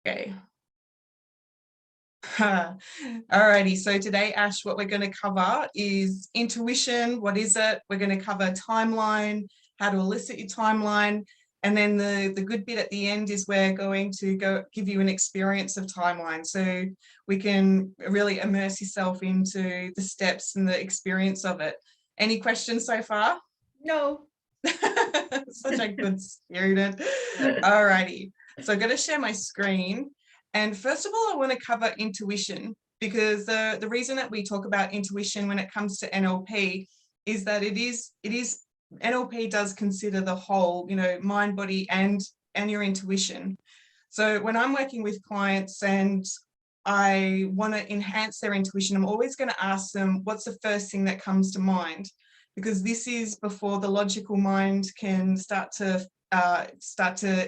Okay. Alrighty, so today, Ash, what we're going to cover is intuition. What is it? We're going to cover timeline, how to elicit your timeline, and then the good bit at the end is we're going to go give you an experience of timeline, so we can really immerse yourself into the steps and the experience of it. Any questions so far? No. Such a good student. Alrighty, so I'm going to share my screen. And first of all, I want to cover intuition, because the reason that we talk about intuition when it comes to NLP is that it is NLP does consider the whole, mind, body, and your intuition. So when I'm working with clients and I want to enhance their intuition, I'm always going to ask them, what's the first thing that comes to mind? Because this is before the logical mind can start to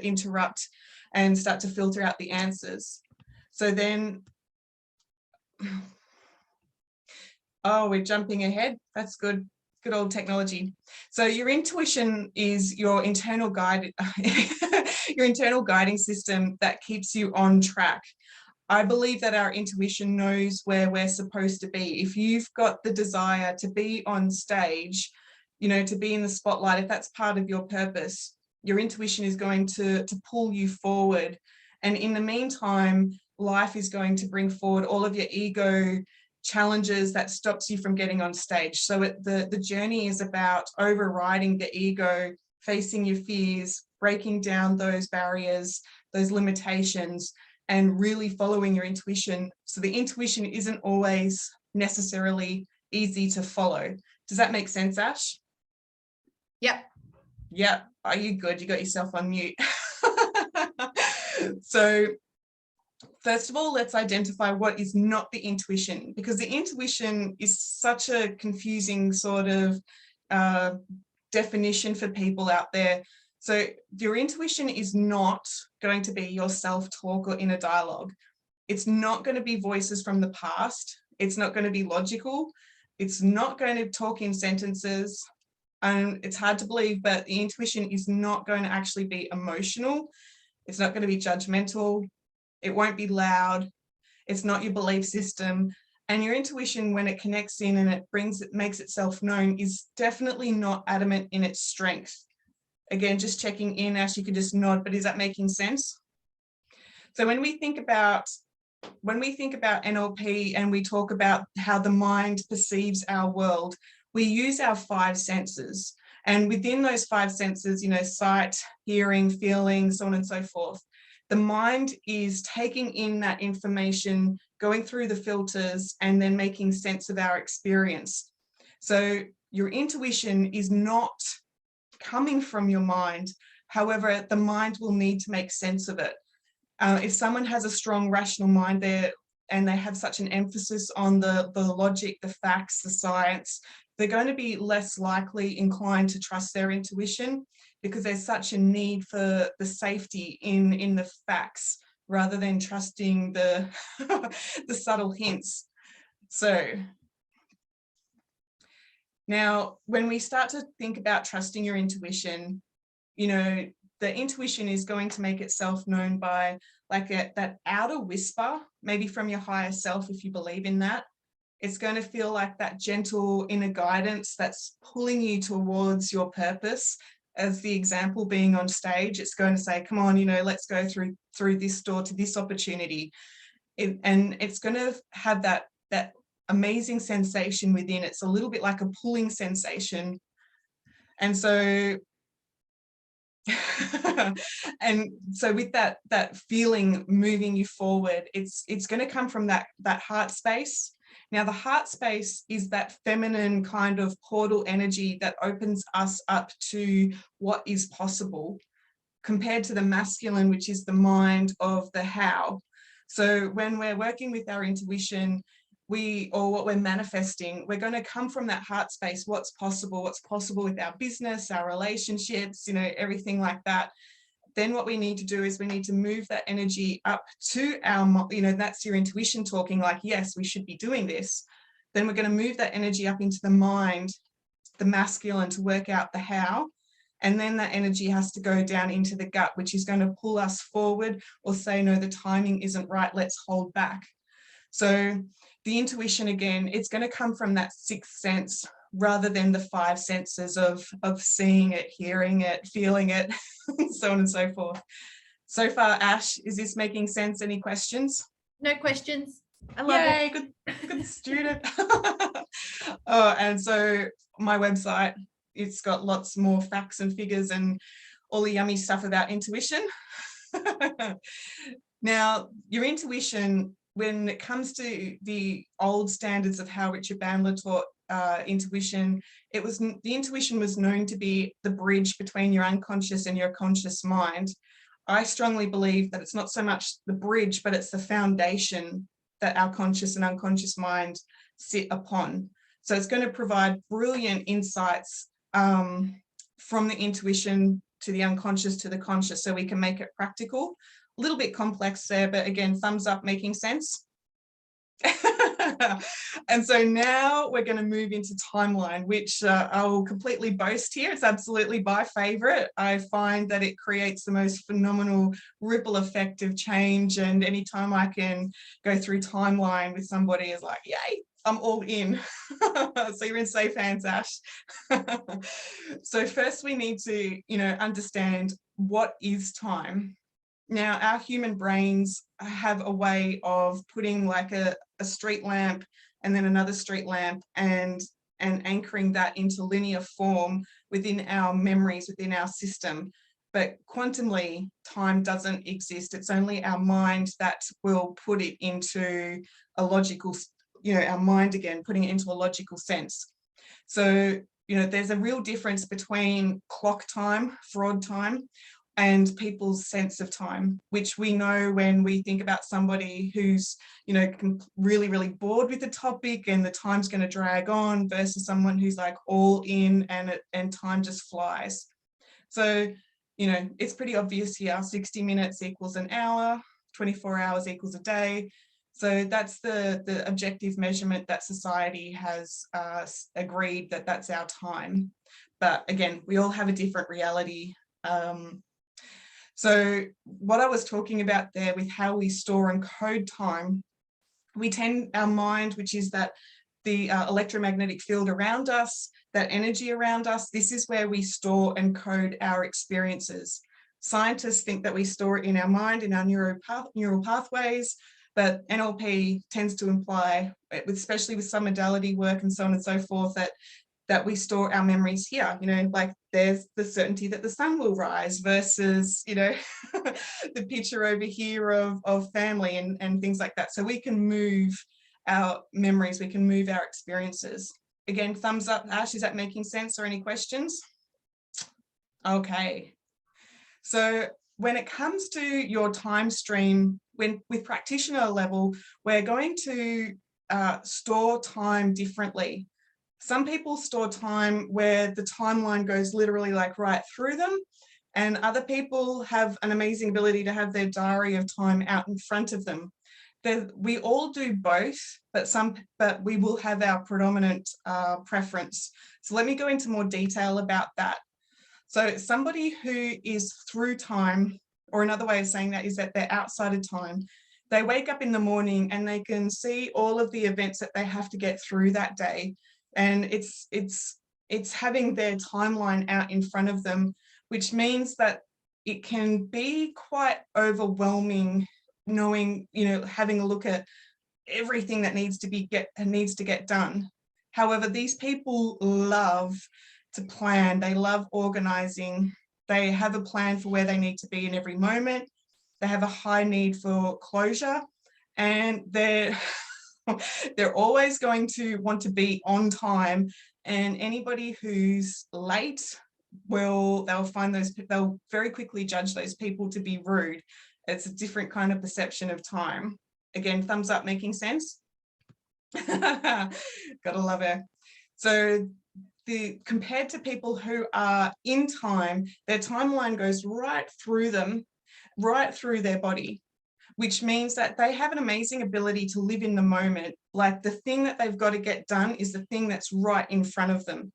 interrupt and start to filter out the answers. So then, oh, we're jumping ahead. That's good. Good old technology. So your intuition is your internal guide, your internal guiding system that keeps you on track. I believe that our intuition knows where we're supposed to be. If you've got the desire to be on stage, to be in the spotlight, if that's part of your purpose, your intuition is going to pull you forward. And in the meantime, life is going to bring forward all of your ego challenges that stops you from getting on stage. So the journey is about overriding the ego, facing your fears, breaking down those barriers, those limitations, and really following your intuition. So the intuition isn't always necessarily easy to follow. Does that make sense, Ash? Yep. Yep. Are you good? You got yourself on mute. So first of all, let's identify what is not the intuition, because the intuition is such a confusing sort of definition for people out there. So your intuition is not going to be your self-talk or inner dialogue. It's not going to be voices from the past. It's not going to be logical. It's not going to talk in sentences. It's hard to believe, but the intuition is not going to actually be emotional. It's not going to be judgmental. It won't be loud. It's not your belief system. And your intuition, when it connects in and it makes itself known, is definitely not adamant in its strength. Again, just checking in, Ash, you could just nod, but is that making sense? So when we think about NLP and we talk about how the mind perceives our world, we use our 5 senses. And within those 5 senses, sight, hearing, feeling, so on and so forth, the mind is taking in that information, going through the filters, and then making sense of our experience. So your intuition is not coming from your mind. However, the mind will need to make sense of it. If someone has a strong rational mind there and they have such an emphasis on the logic, the facts, the science, they're going to be less likely inclined to trust their intuition, because there's such a need for the safety in the facts rather than trusting the the subtle hints. So now, when we start to think about trusting your intuition, the intuition is going to make itself known by like that outer whisper, maybe from your higher self, if you believe in that. It's going to feel like that gentle inner guidance that's pulling you towards your purpose. As the example being on stage, it's going to say, come on, let's go through this door to this opportunity. And it's going to have that amazing sensation within. It's a little bit like a pulling sensation. And so and so with that feeling moving you forward, it's going to come from that heart space. Now, the heart space is that feminine kind of portal energy that opens us up to what is possible, compared to the masculine, which is the mind of the how. So when we're working with our intuition, or what we're manifesting, we're going to come from that heart space. What's possible with our business, our relationships, everything like that. Then what we need to do is we need to move that energy up to our, that's your intuition talking like, yes, we should be doing this. Then we're going to move that energy up into the mind, the masculine, to work out the how. And then that energy has to go down into the gut, which is going to pull us forward or say, no, the timing isn't right, let's hold back. So the intuition, again, it's going to come from that sixth sense rather than the five senses of seeing it, hearing it, feeling it, so on and so forth. So far, Ash, is this making sense? Any questions? No questions. I love it. Yay, good student. Oh, and so my website, it's got lots more facts and figures and all the yummy stuff about intuition. Now, your intuition, when it comes to the old standards of how Richard Bandler taught intuition, the intuition was known to be the bridge between your unconscious and your conscious mind. I strongly believe that it's not so much the bridge, but it's the foundation that our conscious and unconscious mind sit upon. So it's going to provide brilliant insights from the intuition to the unconscious to the conscious, so we can make it practical. A little bit complex there, but again, thumbs up, making sense. And so now we're going to move into timeline, which I will completely boast here. It's absolutely my favorite. I find that it creates the most phenomenal ripple effect of change, and anytime I can go through timeline with somebody is like, yay, I'm all in. So you're in safe hands, Ash. So first we need to, understand what is time. Now, our human brains have a way of putting like a street lamp and then another street lamp and anchoring that into linear form within our memories, within our system. But quantumly, time doesn't exist. It's only our mind that will put it into a logical, our mind again, putting it into a logical sense. So, there's a real difference between clock time, fraud time, and people's sense of time, which we know when we think about somebody who's, really, really bored with the topic and the time's going to drag on, versus someone who's like all in and time just flies. So, it's pretty obvious here. 60 minutes equals an hour, 24 hours equals a day. So that's the objective measurement that society has agreed that that's our time. But again, we all have a different reality. So what I was talking about there with how we store and code time, our mind, which is that the electromagnetic field around us, that energy around us, this is where we store and code our experiences. Scientists think that we store it in our mind, in our neural pathways, but NLP tends to imply, especially with some modality work and so on and so forth, that we store our memories here, like there's the certainty that the sun will rise versus, the picture over here of family and things like that. So we can move our memories, we can move our experiences. Again, thumbs up, Ash, is that making sense, or any questions? Okay. So when it comes to your time stream, with practitioner level, we're going to store time differently. Some people store time where the timeline goes literally like right through them, and other people have an amazing ability to have their diary of time out in front of them. We all do both, but we will have our predominant preference. So let me go into more detail about that. So somebody who is through time, or another way of saying that is that they're outside of time. They wake up in the morning and they can see all of the events that they have to get through that day. And it's having their timeline out in front of them, which means that it can be quite overwhelming knowing, having a look at everything that needs to get done. However, these people love to plan. They love organizing. They have a plan for where they need to be in every moment. They have a high need for closure, and they're always going to want to be on time. And anybody who's late, they'll very quickly judge those people to be rude. It's a different kind of perception of time. Again, thumbs up, making sense? Gotta love it. So compared to people who are in time, their timeline goes right through them, right through their body, which means that they have an amazing ability to live in the moment. Like the thing that they've got to get done is the thing that's right in front of them.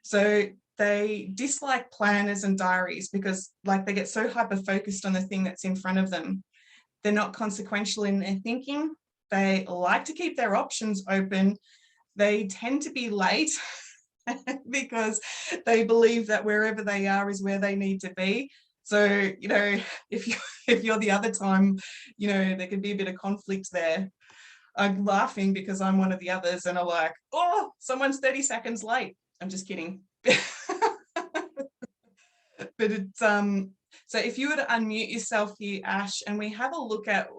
So they dislike planners and diaries because like they get so hyper focused on the thing that's in front of them. They're not consequential in their thinking. They like to keep their options open. They tend to be late because they believe that wherever they are is where they need to be. So, you know, if you're the other time, you know, there could be a bit of conflict there. I'm laughing because I'm one of the others and I'm like, oh, someone's 30 seconds late. I'm just kidding. But it's so if you were to unmute yourself here, Ash, and we have a look at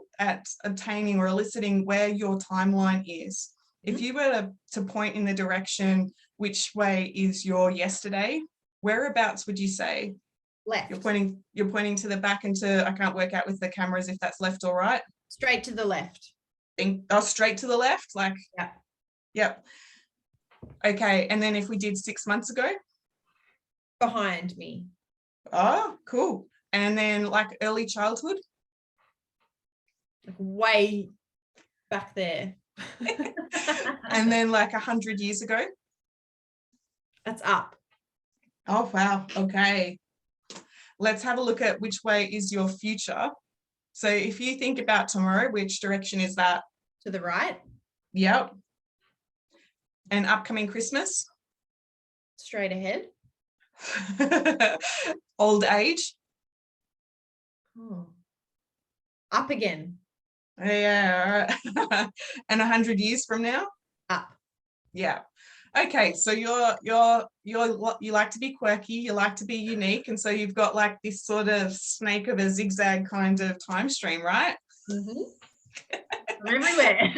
obtaining or eliciting where your timeline is. If you were to point in the direction, which way is your yesterday, whereabouts would you say? Left. You're pointing to the back and to, I can't work out with the cameras if that's left or right. Straight to the left. Straight to the left, like, yeah. Yep. Okay, and then if we did 6 months ago? Behind me. Oh, cool. And then like early childhood? Like way back there. And then like 100 years ago? That's up. Oh, wow. Okay. Let's have a look at which way is your future. So if you think about tomorrow, which direction is that? To the right. Yep. And upcoming Christmas? Straight ahead. Old age? Oh. Up again. Yeah. And 100 years from now? Up. Yeah. Okay, so you like to be quirky, you like to be unique, and so you've got like this sort of snake of a zigzag kind of time stream, right? Mm-hmm. Everywhere.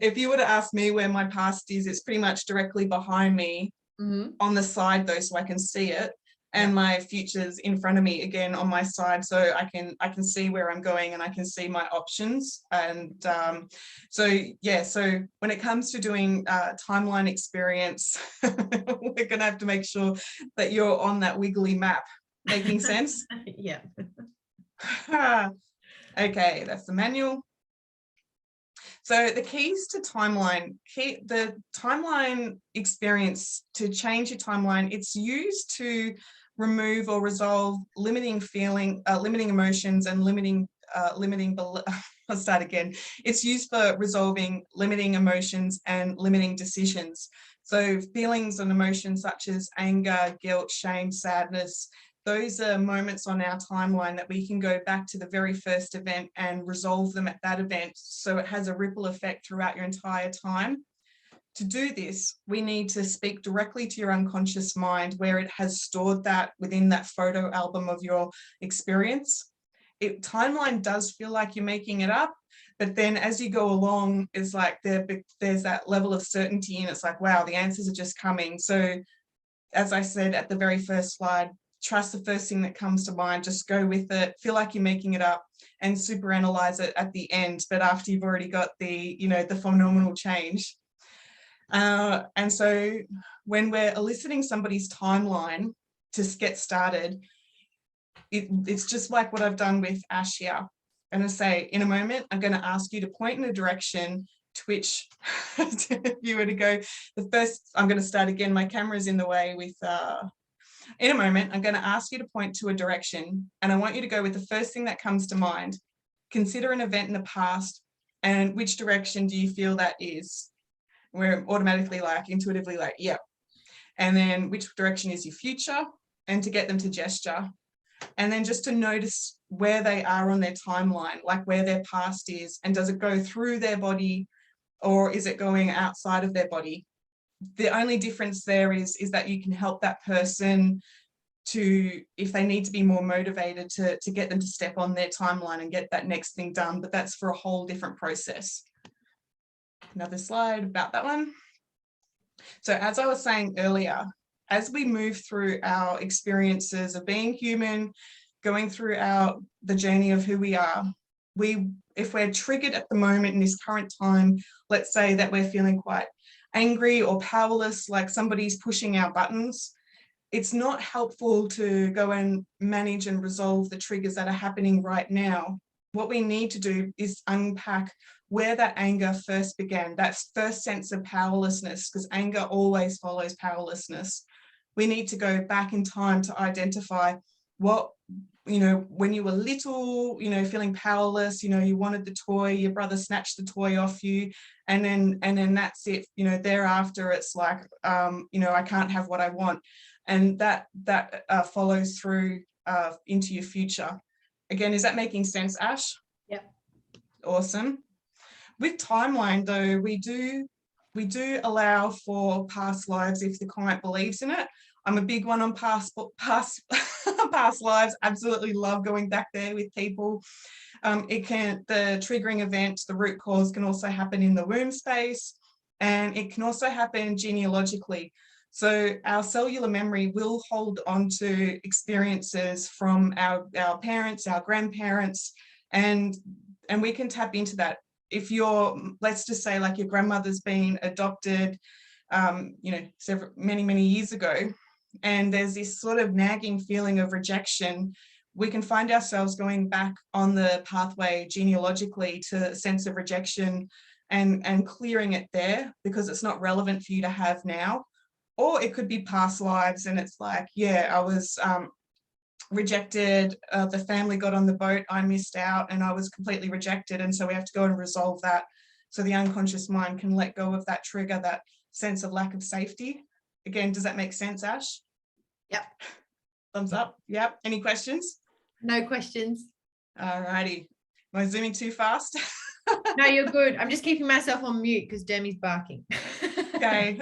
If you were to ask me where my past is, it's pretty much directly behind me, on the side though, so I can see it, and my future's in front of me again on my side, so I can see where I'm going and I can see my options. And so when it comes to doing timeline experience, we're gonna have to make sure that you're on that wiggly map. Making sense? Yeah. Okay, that's the manual. So the keys to timeline, the timeline experience, to change your timeline, it's used to remove or resolve limiting emotions and I'll start again. It's used for resolving limiting emotions and limiting decisions. So feelings and emotions such as anger, guilt, shame, sadness, those are moments on our timeline that we can go back to the very first event and resolve them at that event, so it has a ripple effect throughout your entire time. To do this, we need to speak directly to your unconscious mind where it has stored that within that photo album of your experience. Timeline does feel like you're making it up, but then as you go along, it's like there's that level of certainty, and it's like, wow, the answers are just coming. So as I said at the very first slide, trust the first thing that comes to mind, just go with it, feel like you're making it up, and super analyze it at the end, but after you've already got the phenomenal change. And so when we're eliciting somebody's timeline to get started, it's just like what I've done with Ash here. I'm going to say, in a moment, I'm going to ask you to point in a direction to which, if you were to go, I'm going to start again, my camera's in the way with, in a moment, I'm going to ask you to point to a direction, and I want you to go with the first thing that comes to mind. Consider an event in the past, and which direction do you feel that is? We're automatically like, intuitively like, yep. And then which direction is your future? And to get them to gesture. And then just to notice where they are on their timeline, like where their past is, and does it go through their body or is it going outside of their body? The only difference there is that you can help that person to, if they need to be more motivated, to get them to step on their timeline and get that next thing done, but that's for a whole different process. Another slide about that one. So as I was saying earlier, as we move through our experiences of being human, going through the journey of who we are, if we're triggered at the moment in this current time, let's say that we're feeling quite angry or powerless, like somebody's pushing our buttons, it's not helpful to go and manage and resolve the triggers that are happening right now. What we need to do is unpack where that anger first began, that first sense of powerlessness, because anger always follows powerlessness. We need to go back in time to identify what, when you were little, feeling powerless, you wanted the toy, your brother snatched the toy off you, and then that's it. Thereafter it's like, I can't have what I want. And that follows through into your future. Again, is that making sense, Ash? Yep. Awesome. With timeline, though, we do allow for past lives if the client believes in it. I'm a big one on past lives. Absolutely love going back there with people. The triggering event, the root cause, can also happen in the womb space, and it can also happen genealogically. So our cellular memory will hold on to experiences from our parents, our grandparents, and we can tap into that. If let's just say like your grandmother's been adopted, many years ago, and there's this sort of nagging feeling of rejection, we can find ourselves going back on the pathway genealogically to a sense of rejection and clearing it there because it's not relevant for you to have now. Or it could be past lives, and it's like, yeah, I was rejected, the family got on the boat, I missed out, and I was completely rejected, and so we have to go and resolve that so the unconscious mind can let go of that trigger, that sense of lack of safety. Again, does that make sense, Ash? Yep. Thumbs up. Yep. Any questions? No questions. All righty. Am I zooming too fast? No, you're good. I'm just keeping myself on mute because Demi's barking. Okay.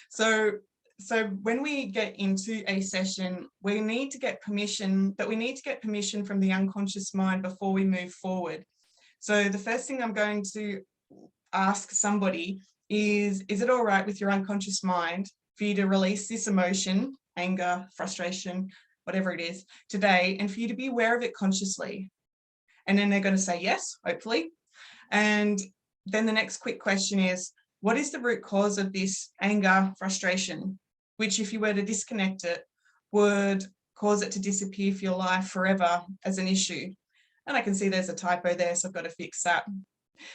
So when we get into a session, we need to get permission, but we need to get permission from the unconscious mind before we move forward. So the first thing I'm going to ask somebody is it all right with your unconscious mind for you to release this emotion, anger, frustration, whatever it is, today, and for you to be aware of it consciously? And then they're going to say yes, hopefully. And then the next quick question is, what is the root cause of this anger, frustration, which if you were to disconnect it, would cause it to disappear for your life forever as an issue? And I can see there's a typo there, so I've got to fix that.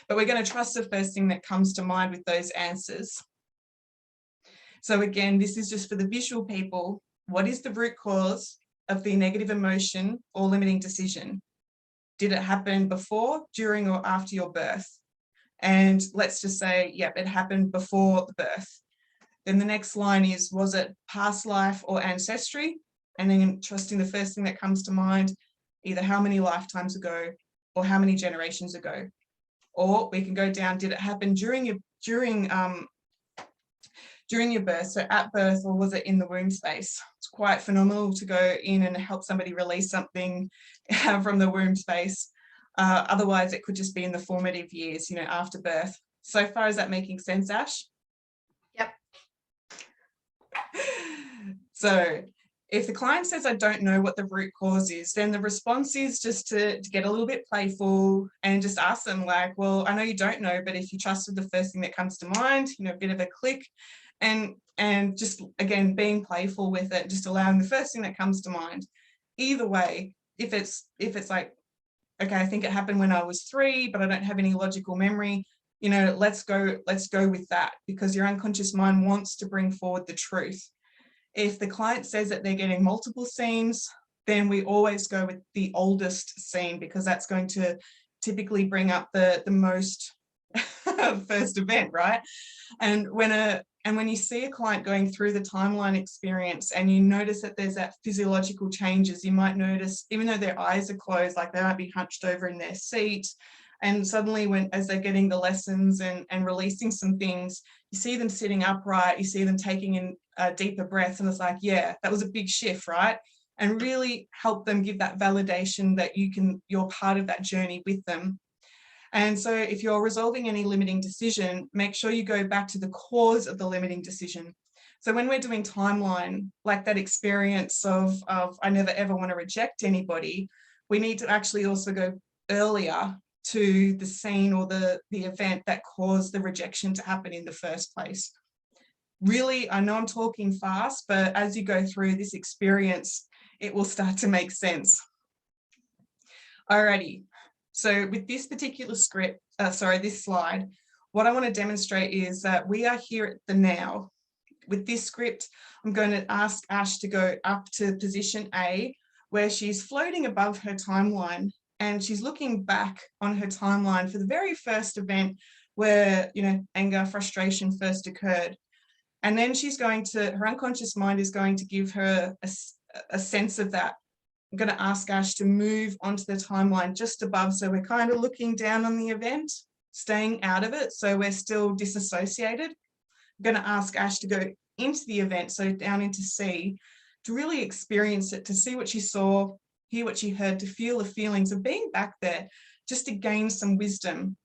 But we're going to trust the first thing that comes to mind with those answers. So again, this is just for the visual people. What is the root cause of the negative emotion or limiting decision? Did it happen before, during, or after your birth? And let's just say, yep, it happened before the birth. Then the next line is, was it past life or ancestry? And then trusting the first thing that comes to mind, either how many lifetimes ago or how many generations ago. Or we can go down, did it happen during your birth, so at birth, or was it in the womb space? It's quite phenomenal to go in and help somebody release something from the womb space. Otherwise, it could just be in the formative years, after birth. So far, is that making sense, Ash? Yep. So if the client says, I don't know what the root cause is, then the response is just to get a little bit playful and just ask them like, well, I know you don't know, but if you trusted the first thing that comes to mind, a bit of a click, and just, again, being playful with it, just allowing the first thing that comes to mind. Either way, if it's like, okay, I think it happened when I was 3, but I don't have any logical memory, let's go with that, because your unconscious mind wants to bring forward the truth. If the client says that they're getting multiple scenes, then we always go with the oldest scene, because that's going to typically bring up the most first event, right? And when you see a client going through the timeline experience and you notice that there's that physiological changes, you might notice, even though their eyes are closed, like they might be hunched over in their seat, and suddenly as they're getting the lessons and releasing some things, you see them sitting upright, you see them taking in a deeper breath, and it's like, yeah, that was a big shift, right? And really help them, give that validation that you're part of that journey with them. And so if you're resolving any limiting decision, make sure you go back to the cause of the limiting decision. So when we're doing timeline, like that experience of I never ever want to reject anybody, we need to actually also go earlier to the scene or the event that caused the rejection to happen in the first place. Really, I know I'm talking fast, but as you go through this experience, it will start to make sense. Alrighty. So with this particular this slide, what I want to demonstrate is that we are here at the now. with this script, I'm going to ask Ash to go up to position A, where she's floating above her timeline, and she's looking back on her timeline for the very first event where, you know, anger, frustration first occurred. And then she's going to, her unconscious mind is going to give her a sense of that. I'm going to ask Ash to move onto the timeline just above. So we're kind of looking down on the event, staying out of it. So we're still disassociated. I'm going to ask Ash to go into the event, so down into C, to really experience it, to see what she saw, hear what she heard, to feel the feelings of being back there, just to gain some wisdom.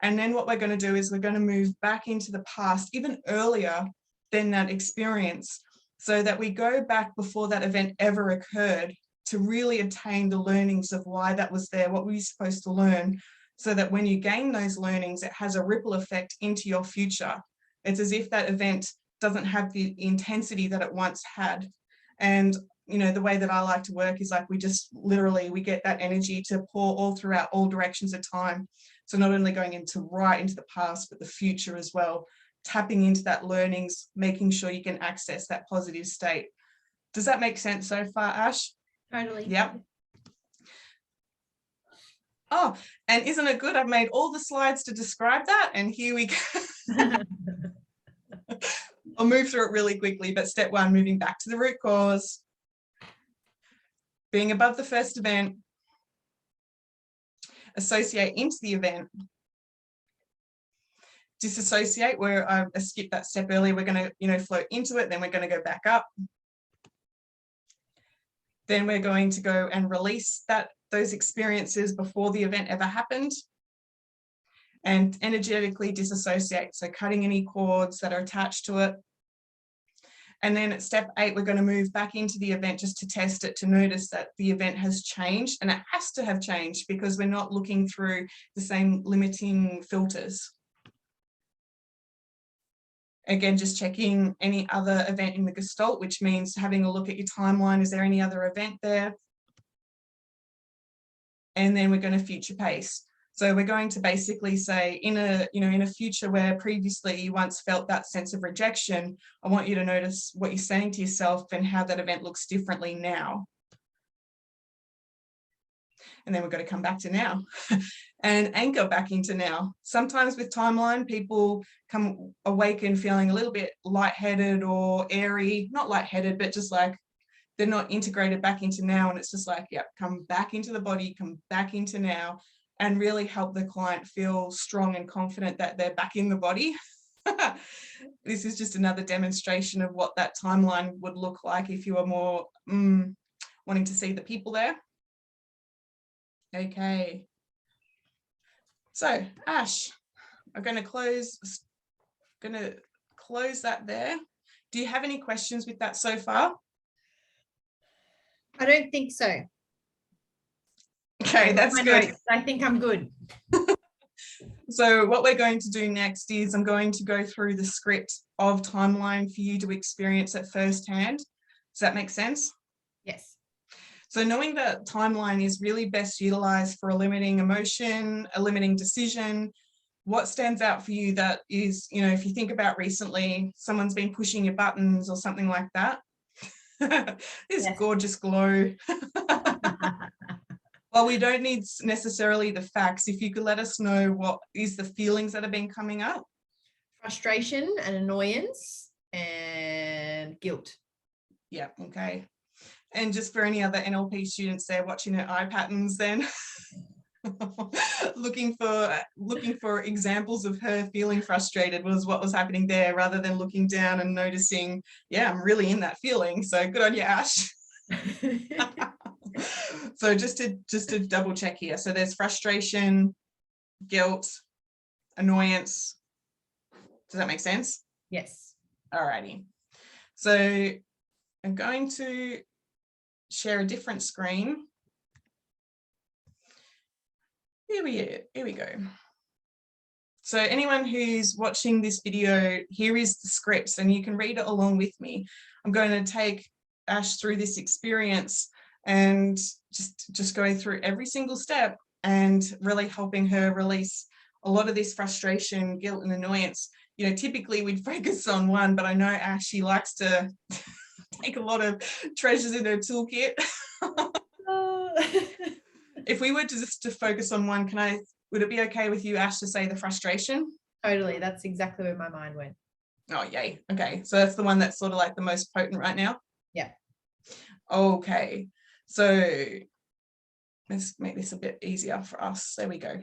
And then what we're going to do is we're going to move back into the past, even earlier than that experience, so that we go back before that event ever occurred, to really attain the learnings of why that was there, what were you supposed to learn, so that when you gain those learnings, it has a ripple effect into your future. It's as if that event doesn't have the intensity that it once had. And, you know, the way that I like to work is like we just literally, we get that energy to pour all throughout all directions of time. So not only going into right into the past, but the future as well, tapping into that learnings, making sure you can access that positive state. Does that make sense so far, Ash? Totally. Yep. Oh, and isn't it good? I've made all the slides to describe that, and here we go. I'll move through it really quickly, but step one, moving back to the root cause, being above the first event, associate into the event, disassociate, where I skipped that step earlier. We're going to, you know, float into it, then we're going to go back up. Then we're going to go and release those experiences before the event ever happened, and energetically disassociate, so cutting any cords that are attached to it. And then at step 8, we're going to move back into the event just to test it, to notice that the event has changed, and it has to have changed because we're not looking through the same limiting filters. Again, just checking any other event in the Gestalt, which means having a look at your timeline. Is there any other event there? And then we're going to future pace. So we're going to basically say, in a future where previously you once felt that sense of rejection, I want you to notice what you're saying to yourself and how that event looks differently now. And then we're going to come back to now and anchor back into now. Sometimes with timeline, people come awaken feeling a little bit lightheaded or airy, not lightheaded, but just like they're not integrated back into now. And it's just like, yep, come back into the body, come back into now, and really help the client feel strong and confident that they're back in the body. This is just another demonstration of what that timeline would look like if you were more wanting to see the people there. Okay. So Ash, I'm going to close that there. Do you have any questions with that so far? I don't think so. Okay, that's good. I think I'm good. So what we're going to do next is I'm going to go through the script of timeline for you to experience it firsthand. Does that make sense? Yes. So knowing that timeline is really best utilized for a limiting emotion, a limiting decision, what stands out for you that is, you know, if you think about recently, someone's been pushing your buttons or something like that. This gorgeous glow. Well, we don't need necessarily the facts. If you could let us know what is the feelings that have been coming up. Frustration and annoyance and guilt. Yeah, okay. And just for any other NLP students there watching their eye patterns then, looking for examples of her feeling frustrated was what was happening there, rather than looking down and noticing, yeah, I'm really in that feeling. So good on you, Ash. So just to double check here. So there's frustration, guilt, annoyance. Does that make sense? Yes. Alrighty. So I'm going to share a different screen. Here we go. So anyone who's watching this video, here is the scripts and you can read it along with me. I'm going to take Ash through this experience and just going through every single step and really helping her release a lot of this frustration, guilt and annoyance. typically we'd focus on one, but I know Ash, she likes to take a lot of treasures in her toolkit. If we were to focus on one, would it be okay with you, Ash, to say the frustration? Totally. That's exactly where my mind went. Oh, yay. Okay. So that's the one that's sort of like the most potent right now? Yeah. Okay. So let's make this a bit easier for us. There we go.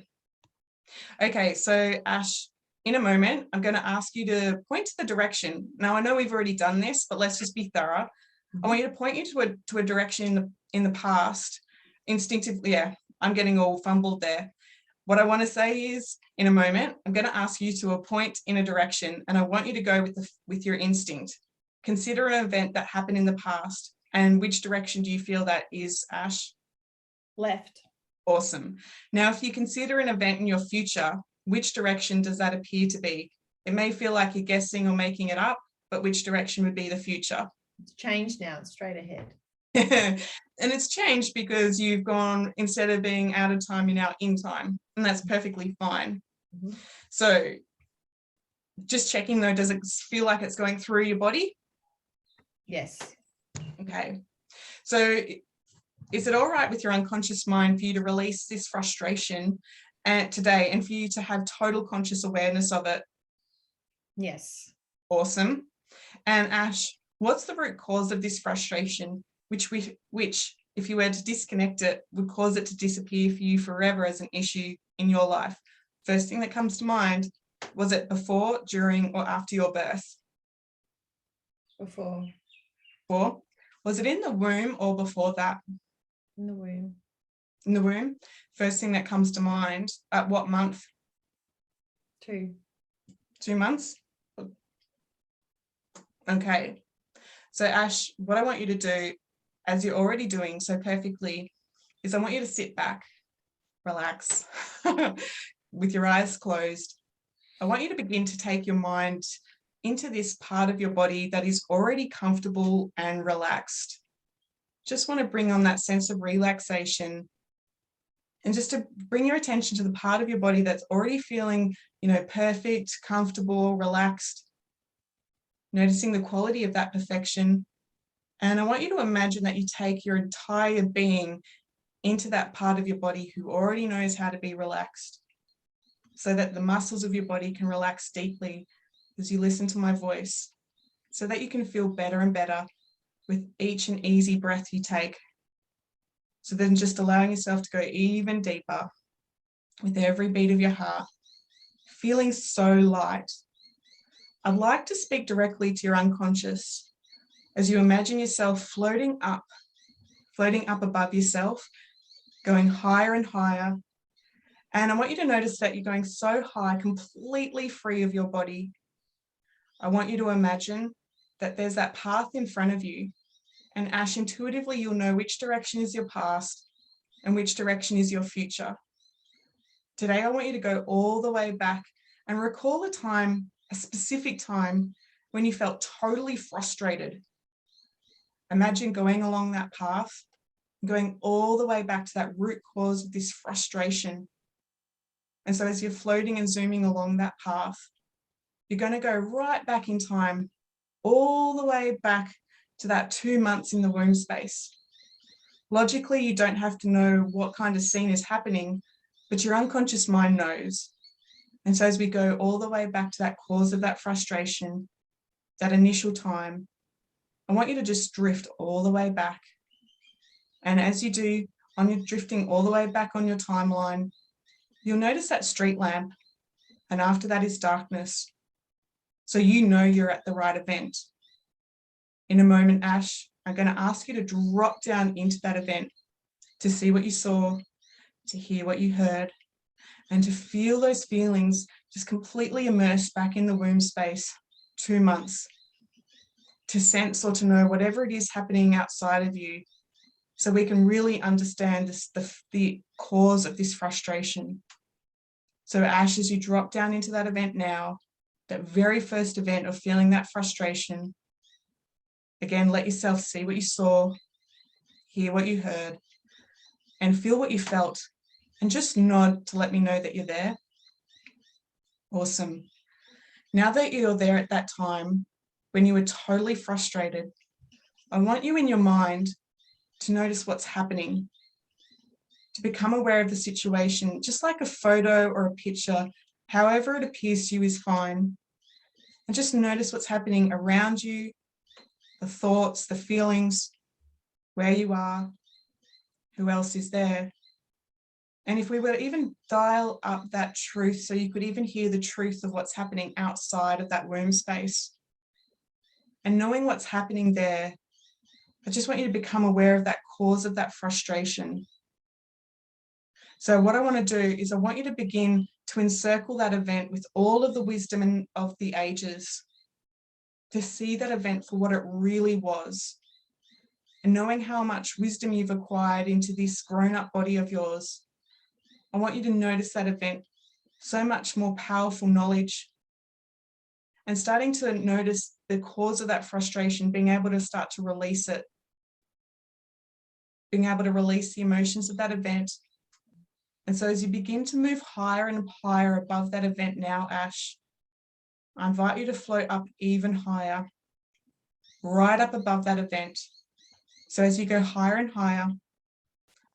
Okay. So Ash, in a moment, I'm going to ask you to point to the direction. Now, I know we've already done this, but let's just be thorough. I want you to point you to a direction in the past. Instinctively, yeah, I'm getting all fumbled there. What I want to say is, in a moment, I'm going to ask you to point in a direction, and I want you to go with your instinct. Consider an event that happened in the past, and which direction do you feel that is, Ash? Left. Awesome. Now, if you consider an event in your future, which direction does that appear to be? It may feel like you're guessing or making it up, but which direction would be the future? It's changed now. It's straight ahead. And it's changed because you've gone, instead of being out of time, you're now in time, and that's perfectly fine. Mm-hmm. So just checking though, does it feel like it's going through your body? Yes. Okay. So is it all right with your unconscious mind for you to release this frustration today and for you to have total conscious awareness of it? Yes. Awesome. And Ash, what's the root cause of this frustration, which if you were to disconnect it, would cause it to disappear for you forever as an issue in your life? First thing that comes to mind, was it before, during, or after your birth? Before. Before? Was it in the womb or before that? In the womb. In the womb? First thing that comes to mind, at what month? 2. 2 months? Okay. So Ash, what I want you to do, as you're already doing so perfectly, is I want you to sit back, relax, with your eyes closed. I want you to begin to take your mind into this part of your body that is already comfortable and relaxed. Just want to bring on that sense of relaxation, and just to bring your attention to the part of your body that's already feeling, perfect, comfortable, relaxed, noticing the quality of that perfection. And I want you to imagine that you take your entire being into that part of your body who already knows how to be relaxed, so that the muscles of your body can relax deeply as you listen to my voice, so that you can feel better and better with each and easy breath you take. So then just allowing yourself to go even deeper with every beat of your heart, feeling so light. I'd like to speak directly to your unconscious as you imagine yourself floating up above yourself, going higher and higher. And I want you to notice that you're going so high, completely free of your body. I want you to imagine that there's that path in front of you, and Ash, intuitively you'll know which direction is your past and which direction is your future. Today, I want you to go all the way back and recall a specific time when you felt totally frustrated. Imagine going along that path, going all the way back to that root cause of this frustration. And so as you're floating and zooming along that path, you're going to go right back in time, all the way back to that 2 months in the womb space. Logically, you don't have to know what kind of scene is happening, but your unconscious mind knows. And so as we go all the way back to that cause of that frustration, that initial time, I want you to just drift all the way back. And as you do, on your drifting all the way back on your timeline, you'll notice that street lamp, and after that is darkness. So you know you're at the right event. In a moment, Ash, I'm going to ask you to drop down into that event, to see what you saw, to hear what you heard, and to feel those feelings just completely immersed back in the womb space, 2 months, to sense or to know whatever it is happening outside of you, so we can really understand the cause of this frustration. So Ash, as you drop down into that event now, that very first event of feeling that frustration, again, let yourself see what you saw, hear what you heard, and feel what you felt, and just nod to let me know that you're there. Awesome. Now that you're there at that time, when you were totally frustrated, I want you in your mind to notice what's happening, to become aware of the situation, just like a photo or a picture, however it appears to you is fine. And just notice what's happening around you, the thoughts, the feelings, where you are, who else is there. And if we were to even dial up that truth, so you could even hear the truth of what's happening outside of that womb space, and knowing what's happening there, I just want you to become aware of that cause of that frustration. So what I want to do is I want you to begin to encircle that event with all of the wisdom of the ages, to see that event for what it really was. And knowing how much wisdom you've acquired into this grown-up body of yours, I want you to notice that event, so much more powerful knowledge, and starting to notice the cause of that frustration, being able to start to release it, being able to release the emotions of that event. And so as you begin to move higher and higher above that event now, Ash, I invite you to float up even higher, right up above that event. So as you go higher and higher,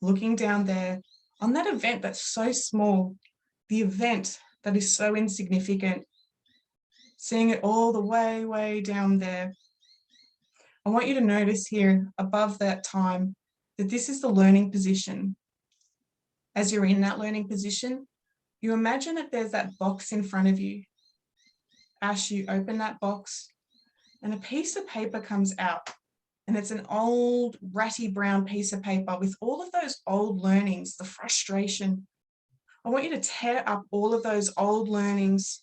looking down there on that event that's so small, the event that is so insignificant, seeing it all the way, way down there. I want you to notice here above that time that this is the learning position. As you're in that learning position, you imagine that there's that box in front of you. Ash, you open that box and a piece of paper comes out, and it's an old ratty brown piece of paper with all of those old learnings, the frustration. I want you to tear up all of those old learnings,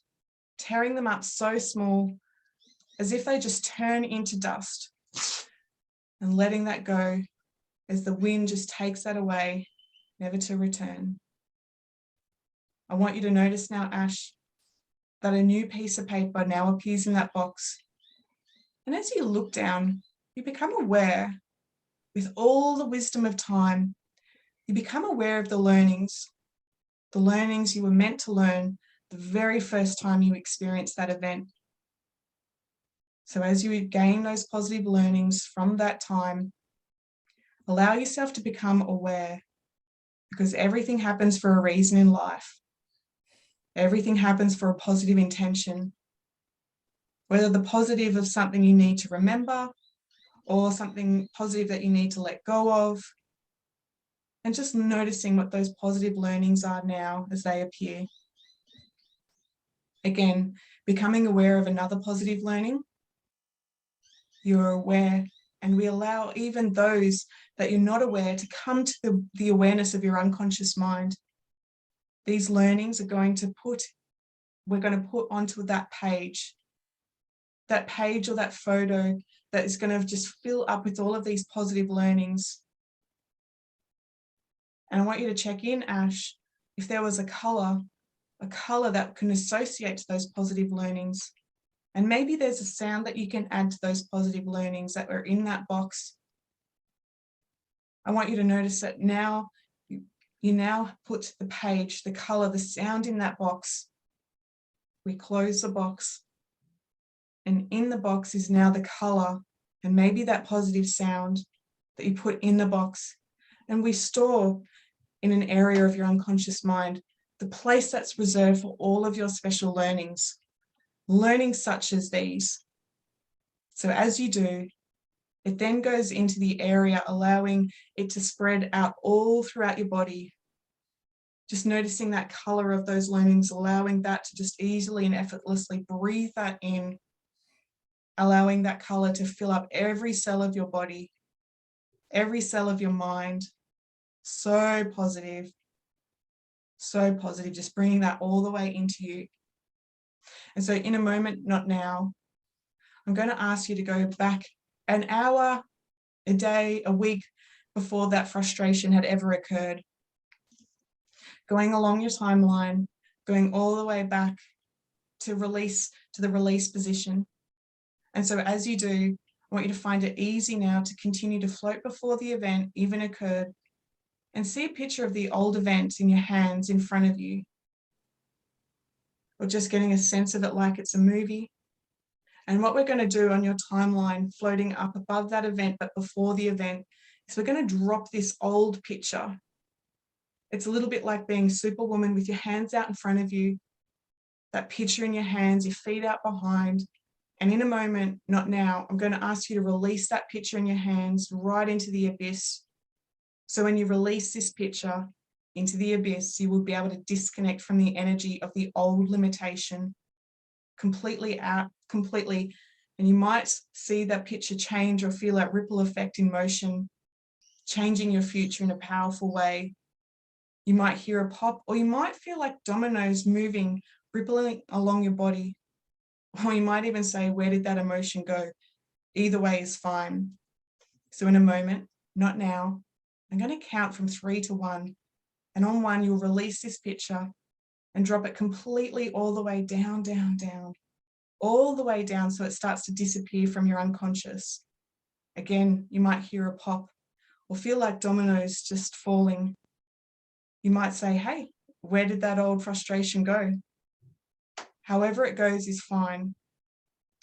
tearing them up so small, as if they just turn into dust, and letting that go as the wind just takes that away, never to return. I want you to notice now, Ash, that a new piece of paper now appears in that box. And as you look down, you become aware, with all the wisdom of time, you become aware of the learnings you were meant to learn the very first time you experienced that event. So as you gain those positive learnings from that time, allow yourself to become aware, because everything happens for a reason in life. Everything happens for a positive intention. Whether the positive of something you need to remember, or something positive that you need to let go of, and just noticing what those positive learnings are now as they appear. Again, becoming aware of another positive learning. You're aware, and we allow even those that you're not aware to come to the awareness of your unconscious mind. These learnings are we're going to put onto that page or that photo that is going to just fill up with all of these positive learnings. And I want you to check in, Ash, if there was a colour that can associate to those positive learnings. And maybe there's a sound that you can add to those positive learnings that were in that box. I want you to notice that now you now put the page, the colour, the sound in that box. We close the box, and in the box is now the colour and maybe that positive sound that you put in the box. And we store in an area of your unconscious mind the place that's reserved for all of your special learnings such as these. So as you do, it then goes into the area, allowing it to spread out all throughout your body. Just noticing that colour of those learnings, allowing that to just easily and effortlessly breathe that in, allowing that colour to fill up every cell of your body, every cell of your mind. So positive, just bringing that all the way into you. And so in a moment, not now, I'm going to ask you to go back an hour, a day, a week before that frustration had ever occurred. Going along your timeline, going all the way back to the release position. And so as you do, I want you to find it easy now to continue to float before the event even occurred, and see a picture of the old event in your hands in front of you. or just getting a sense of it like it's a movie. And what we're going to do on your timeline, floating up above that event, but before the event, is we're going to drop this old picture. It's a little bit like being Superwoman with your hands out in front of you, that picture in your hands, your feet out behind. And in a moment, not now, I'm going to ask you to release that picture in your hands right into the abyss. So when you release this picture into the abyss, you will be able to disconnect from the energy of the old limitation completely out, completely. And you might see that picture change or feel that ripple effect in motion, changing your future in a powerful way. You might hear a pop, or you might feel like dominoes moving, rippling along your body. Or you might even say, where did that emotion go? Either way is fine. So in a moment, not now, I'm going to count from 3 to 1. And on 1, you'll release this picture and drop it completely all the way down, down, down, all the way down so it starts to disappear from your unconscious. Again, you might hear a pop or feel like dominoes just falling. You might say, hey, where did that old frustration go? However it goes is fine.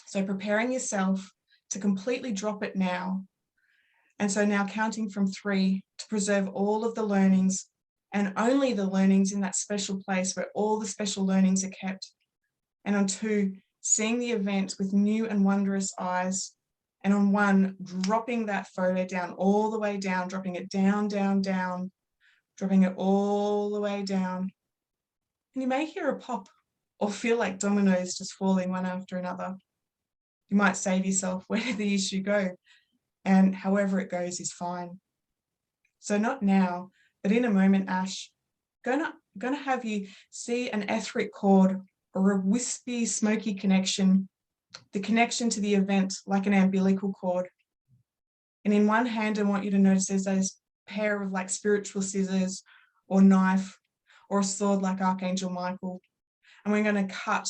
So preparing yourself to completely drop it now. And so now counting from 3 to preserve all of the learnings, and only the learnings in that special place where all the special learnings are kept. And on 2, seeing the event with new and wondrous eyes. And on 1, dropping that photo down, all the way down, dropping it down, down, down, dropping it all the way down. And you may hear a pop or feel like dominoes just falling one after another. You might say to yourself, where did the issue go? And however it goes is fine. So not now, but in a moment, Ash, gonna have you see an etheric cord or a wispy, smoky connection, the connection to the event like an umbilical cord. And in one hand, I want you to notice there's those pair of like spiritual scissors or knife or a sword like Archangel Michael. And we're going to cut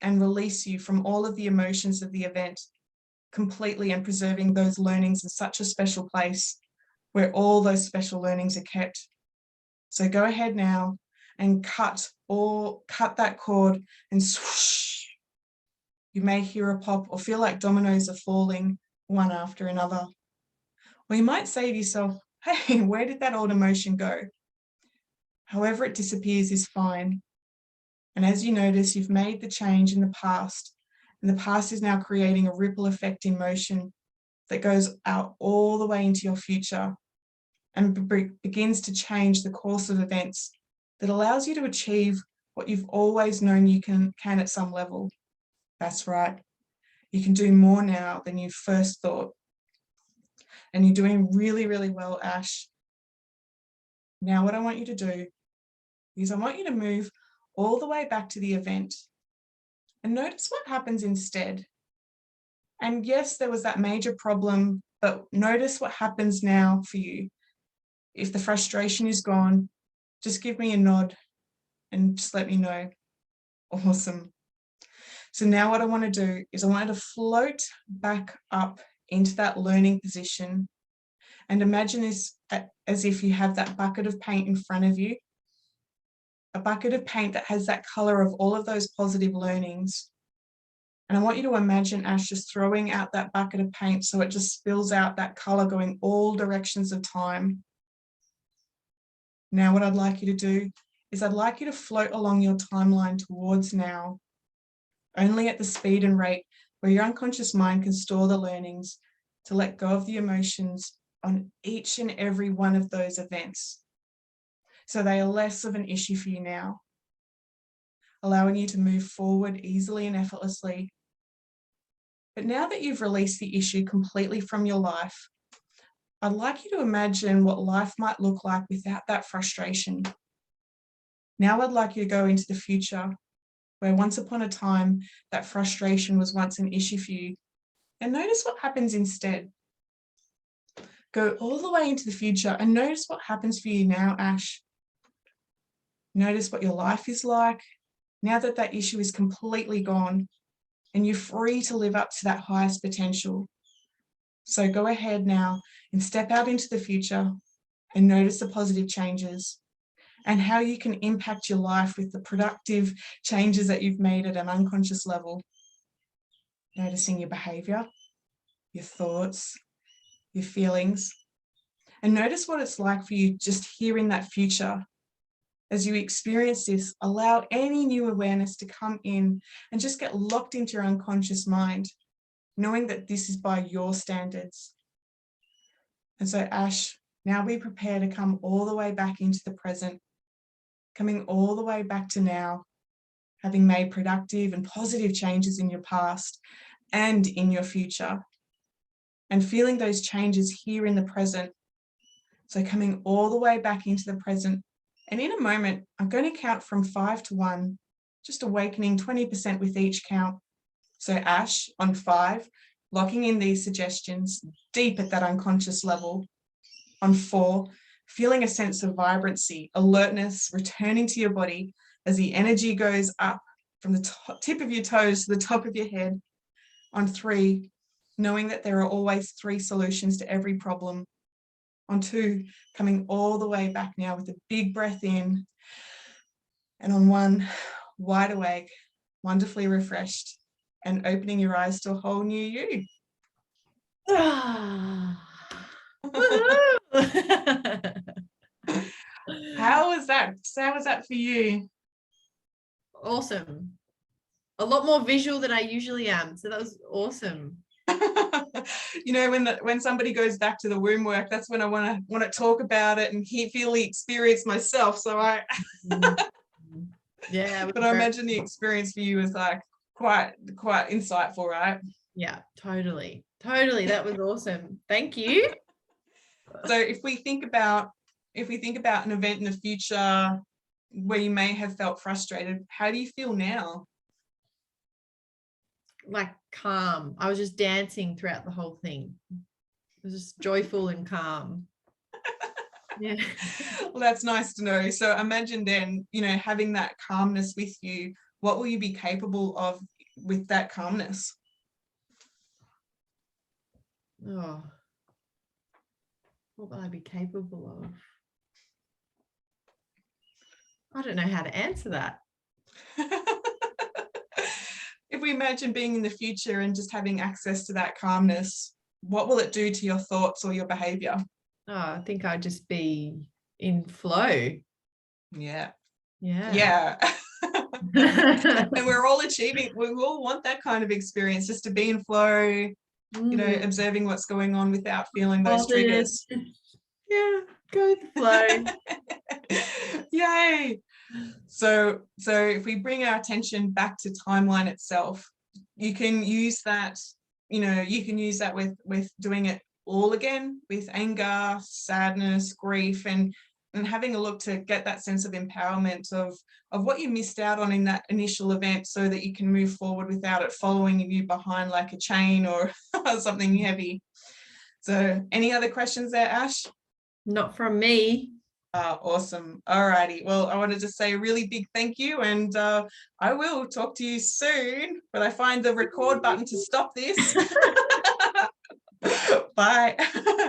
and release you from all of the emotions of the event completely, and preserving those learnings in such a special place where all those special learnings are kept. So go ahead now and cut that cord and swoosh. You may hear a pop or feel like dominoes are falling one after another. Or you might say to yourself, hey, where did that old emotion go? However it disappears is fine. And as you notice, you've made the change in the past, and the past is now creating a ripple effect in motion that goes out all the way into your future and begins to change the course of events that allows you to achieve what you've always known you can at some level. That's right. You can do more now than you first thought. And you're doing really, really well, Ash. Now what I want you to do is I want you to move all the way back to the event and notice what happens instead. And yes, there was that major problem, but notice what happens now for you. If the frustration is gone, just give me a nod and just let me know. Awesome. So now what I want to do is I want you to float back up into that learning position and imagine this as if you have that bucket of paint in front of you, a bucket of paint that has that color of all of those positive learnings. And I want you to imagine Ash just throwing out that bucket of paint so it just spills out that color going all directions of time. Now what I'd like you to do is I'd like you to float along your timeline towards now, only at the speed and rate where your unconscious mind can store the learnings to let go of the emotions on each and every one of those events. So they are less of an issue for you now, allowing you to move forward easily and effortlessly. But now that you've released the issue completely from your life, I'd like you to imagine what life might look like without that frustration. Now I'd like you to go into the future, where once upon a time, that frustration was once an issue for you. And notice what happens instead. Go all the way into the future and notice what happens for you now, Ash. Notice what your life is like now that that issue is completely gone and you're free to live up to that highest potential. So go ahead now and step out into the future and notice the positive changes. and how you can impact your life with the productive changes that you've made at an unconscious level. Noticing your behavior, your thoughts, your feelings, and notice what it's like for you just here in that future. As you experience this, allow any new awareness to come in and just get locked into your unconscious mind, knowing that this is by your standards. And so, Ash, now be prepared to come all the way back into the present, coming all the way back to now, having made productive and positive changes in your past and in your future, and feeling those changes here in the present. So coming all the way back into the present. And in a moment, I'm going to count from 5 to 1, just awakening 20% with each count. So Ash, on 5, locking in these suggestions deep at that unconscious level. On 4, feeling a sense of vibrancy, alertness, returning to your body as the energy goes up from the tip of your toes to the top of your head. On 3, knowing that there are always 3 solutions to every problem. On 2, coming all the way back now with a big breath in. And on 1, wide awake, wonderfully refreshed, and opening your eyes to a whole new you. How was that? How was that for you? Awesome. A lot more visual than I usually am. So that was awesome. You know, when somebody goes back to the womb work, that's when I want to talk about it and feel the experience myself. So yeah. But I imagine the experience for you was like quite insightful, right? Yeah, totally. That was awesome. Thank you. So if we think about an event in the future where you may have felt frustrated, how do you feel now? Like calm. I was just dancing throughout the whole thing. It was just joyful and calm. Yeah. Well, that's nice to know. So imagine then, you know, having that calmness with you, what will you be capable of with that calmness? Oh, what will I be capable of? I don't know how to answer that. If we imagine being in the future and just having access to that calmness, what will it do to your thoughts or your behavior? Oh, I think I'd just be in flow. Yeah. Yeah. And we all want that kind of experience, just to be in flow, you know, observing what's going on without feeling those triggers. Yeah, go with the flow. Yay. So if we bring our attention back to timeline itself, you can use that, you know, with doing it all again, with anger, sadness, grief, and having a look to get that sense of empowerment of what you missed out on in that initial event, so that you can move forward without it following you behind like a chain or something heavy. So any other questions there, Ash? Not from me. Awesome. All righty. Well, I wanted to say a really big thank you, and I will talk to you soon, but I find the record button to stop this. Bye.